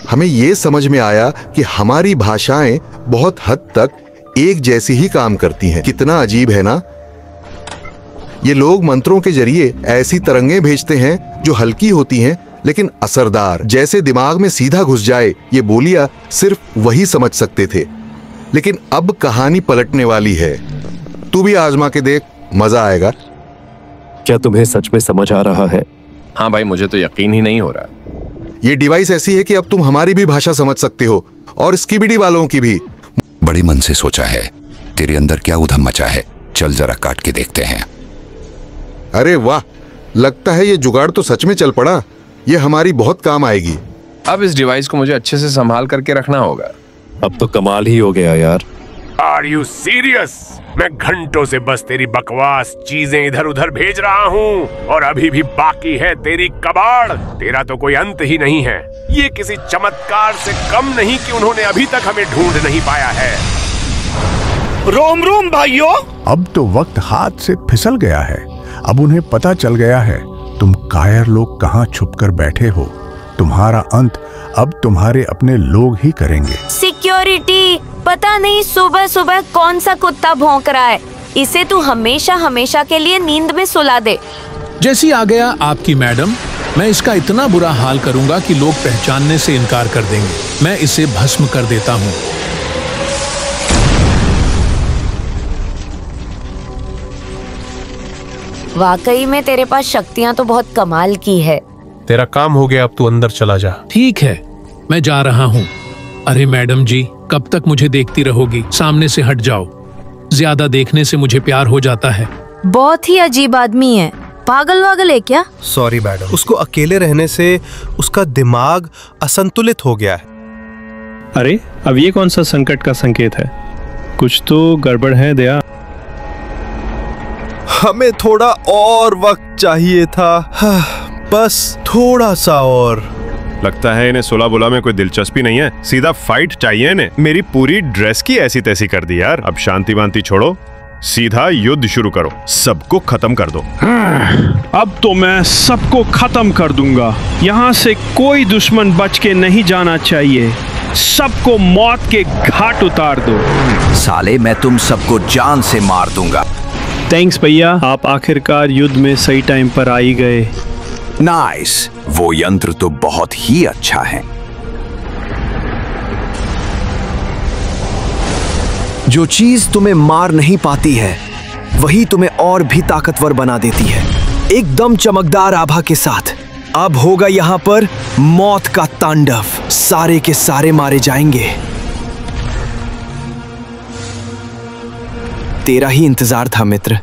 हमें ये समझ में आया कि हमारी भाषाएं बहुत हद तक एक जैसी ही काम करती हैं। कितना अजीब है ना? ये लोग मंत्रों के जरिए ऐसी तरंगें भेजते हैं जो हल्की होती हैं लेकिन असरदार, जैसे दिमाग में सीधा घुस जाए। ये बोलियां सिर्फ वही समझ सकते थे, लेकिन अब कहानी पलटने वाली है। तू भी आजमा के देख, मजा आएगा। क्या तुम्हें सच में समझ आ रहा है? हाँ भाई, मुझे तो यकीन ही नहीं हो रहा। ये डिवाइस ऐसी है कि अब तुम हमारी भी भाषा समझ सकते हो और स्कीबिडी वालों की भी। बड़े मन से सोचा है। तेरे अंदर क्या उधम मचा है? चल जरा काट के देखते हैं। अरे वाह, लगता है ये जुगाड़ तो सच में चल पड़ा। ये हमारी बहुत काम आएगी। अब इस डिवाइस को मुझे अच्छे से संभाल करके रखना होगा। अब तो कमाल ही हो गया यार। Are you serious? मैं घंटों से बस तेरी बकवास चीजें इधर उधर भेज रहा हूँ और अभी भी बाकी है तेरी कबाड़। तेरा तो कोई अंत ही नहीं है। ये किसी चमत्कार से कम नहीं कि उन्होंने अभी तक हमें ढूंढ नहीं पाया है। रोम रोम भाइयों। अब तो वक्त हाथ से फिसल गया है। अब उन्हें पता चल गया है तुम कायर लोग कहाँ छुपकर बैठे हो। तुम्हारा अंत अब तुम्हारे अपने लोग ही करेंगे। सिक्योरिटी, पता नहीं सुबह सुबह कौन सा कुत्ता भौंक रहा है। इसे तू हमेशा हमेशा के लिए नींद में सुला दे। जैसी आ गया आपकी मैडम, मैं इसका इतना बुरा हाल करूंगा कि लोग पहचानने से इनकार कर देंगे। मैं इसे भस्म कर देता हूँ। वाकई में तेरे पास शक्तियाँ तो बहुत कमाल की है। तेरा काम हो गया, अब तू अंदर चला जा। ठीक है, मैं जा रहा हूँ। अरे मैडम जी, कब तक मुझे देखती रहोगी? सामने से हट जाओ। ज्यादा देखने से मुझे प्यार हो जाता है। बहुत ही अजीब आदमी है। पागल वागल है क्या? सॉरी मैडम, उसको अकेले रहने से उसका दिमाग असंतुलित हो गया है। अरे अब ये कौन सा संकट का संकेत है? कुछ तो गड़बड़ है दया। हमें थोड़ा और वक्त चाहिए था, बस थोड़ा सा और। लगता है इन्हें सुलह बुला में कोई दिलचस्पी नहीं है। सीधा फाइट चाहिए इन्हें। मेरी पूरी ड्रेस की ऐसी तैसी कर दी यार। अब शांति वांति छोड़ो, सीधा युद्ध शुरू करो। सबको खत्म कर दो। अब तो मैं सबको खत्म कर दूंगा। यहाँ से कोई दुश्मन बच के नहीं जाना चाहिए। सबको मौत के घाट उतार दो। साले, मैं तुम सबको जान से मार दूंगा। थैंक्स भैया, आप आखिरकार युद्ध में सही टाइम पर आ ही गए। नाइस, वो यंत्र तो बहुत ही अच्छा है। जो चीज तुम्हें मार नहीं पाती है वही तुम्हें और भी ताकतवर बना देती है। एकदम चमकदार आभा के साथ अब होगा यहाँ पर मौत का तांडव। सारे के सारे मारे जाएंगे। तेरा ही इंतजार था मित्र।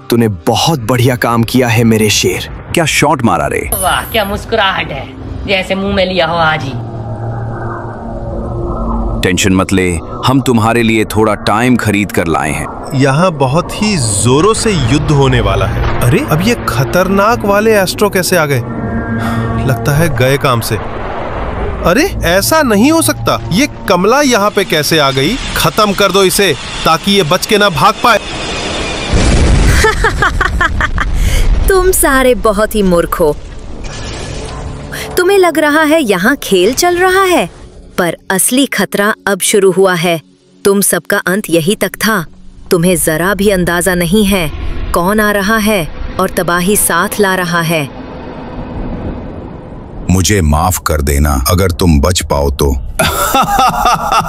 तूने बहुत बढ़िया काम किया है मेरे शेर। क्या शॉट मारा रे। वाह, क्या मुस्कुराहट है, जैसे मुंह में लिया हो आज ही। टेंशन मत ले, हम तुम्हारे लिए थोड़ा टाइम खरीद कर लाए हैं। यहाँ बहुत ही जोरों से युद्ध होने वाला है। अरे अब ये खतरनाक वाले एस्ट्रो कैसे आ गए? लगता है गए काम से। अरे ऐसा नहीं हो सकता। ये कमला यहाँ पे कैसे आ गई? खत्म कर दो इसे ताकि ये बच के ना भाग पाए। तुम सारे बहुत ही मूर्ख हो। तुम्हें लग रहा है यहाँ खेल चल रहा है, पर असली खतरा अब शुरू हुआ है। तुम सबका अंत यही तक था। तुम्हें जरा भी अंदाजा नहीं है कौन आ रहा है और तबाही साथ ला रहा है। मुझे माफ कर देना अगर तुम बच पाओ तो।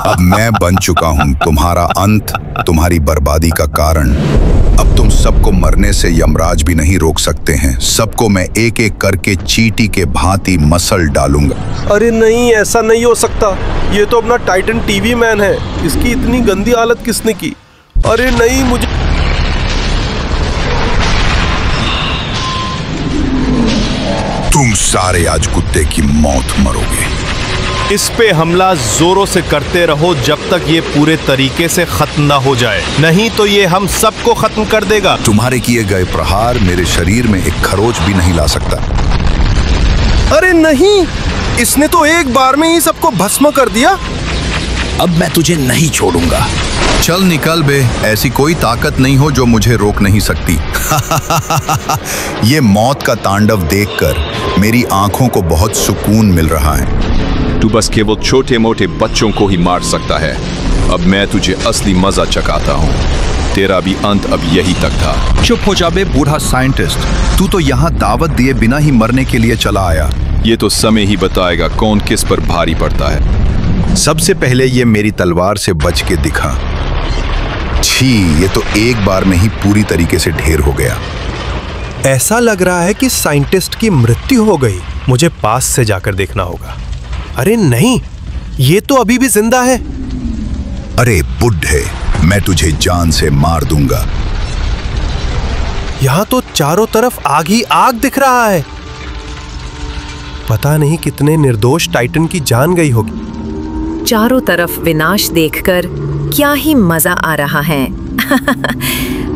अब मैं बन चुका हूं तुम्हारा अंत, तुम्हारी बर्बादी का कारण। अब तुम सबको मरने से यमराज भी नहीं रोक सकते हैं। सबको मैं एक एक करके चींटी के भांति मसल डालूंगा। अरे नहीं, ऐसा नहीं हो सकता। ये तो अपना टाइटन टीवी मैन है। इसकी इतनी गंदी हालत किसने की? अरे नहीं, मुझे तुम सारे आज कुत्ते की मौत मरोगे। इस पे हमला जोरों से करते रहो जब तक ये पूरे तरीके से खत्म ना हो जाए, नहीं तो ये हम सबको खत्म कर देगा। तुम्हारे किए गए प्रहार मेरे शरीर में एक खरोच भी नहीं ला सकता। अरे नहीं, इसने तो एक बार में ही सबको भस्म कर दिया। अब मैं तुझे नहीं छोड़ूंगा। चल निकल बे, ऐसी कोई ताकत नहीं हो जो मुझे रोक नहीं सकती। ये मौत का तांडव देखकर मेरी आंखों को बहुत सुकून मिल रहा है। तू बस केवल छोटे मोटे बच्चों को ही मार सकता है। अब मैं तुझे असली मजा चखाता हूँ। तेरा भी अंत अब यही तक था। चुप हो जा बे बूढ़ा साइंटिस्ट, तू तो यहाँ दावत दिए बिना ही मरने के लिए चला आया। ये तो समय ही बताएगा कौन किस पर भारी पड़ता है। सबसे पहले ये मेरी तलवार से बच के दिखा। छी, ये तो एक बार में ही पूरी तरीके से ढेर हो गया। ऐसा लग रहा है कि साइंटिस्ट की मृत्यु हो गई। मुझे पास से जाकर देखना होगा। अरे नहीं, ये तो अभी भी जिंदा है। अरे बुड्ढे, मैं तुझे जान से मार दूंगा। यहाँ तो चारों तरफ आग ही आग दिख रहा है। पता नहीं कितने निर्दोष टाइटन की जान गई होगी। चारों तरफ विनाश देखकर क्या ही मजा आ रहा है।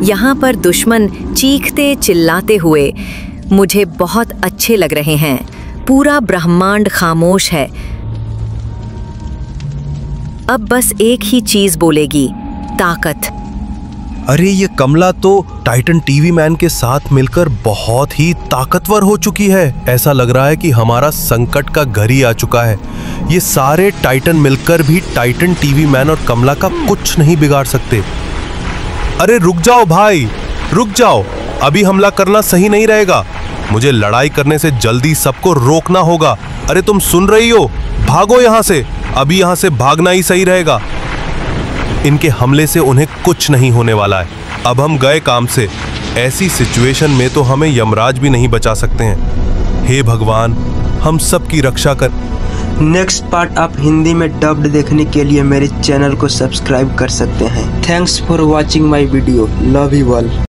यहाँ पर दुश्मन चीखते चिल्लाते हुए मुझे बहुत अच्छे लग रहे हैं। पूरा ब्रह्मांड खामोश है। अब बस एक ही चीज बोलेगी, ताकत। अरे ये कमला तो टाइटन टीवी मैन के साथ मिलकर बहुत ही ताकतवर हो चुकी है। ऐसा लग रहा है कि हमारा संकट का घर ही आ चुका है। ये सारे टाइटन मिलकर भी टाइटन टीवी मैन और कमला का कुछ नहीं बिगाड़ सकते। अरे रुक जाओ भाई, रुक जाओ। अभी हमला करना सही नहीं रहेगा। मुझे लड़ाई करने से जल्दी सबको रोकना होगा। अरे तुम सुन रही हो? भागो यहाँ से। अभी यहाँ से भागना ही सही रहेगा। इनके हमले से उन्हें कुछ नहीं होने वाला है। अब हम गए काम से। ऐसी सिचुएशन में तो हमें यमराज भी नहीं बचा सकते हैं। हे भगवान, हम सब की रक्षा कर। नेक्स्ट पार्ट आप हिंदी में डब्ड देखने के लिए मेरे चैनल को सब्सक्राइब कर सकते हैं। Thanks for watching my video. Love you all.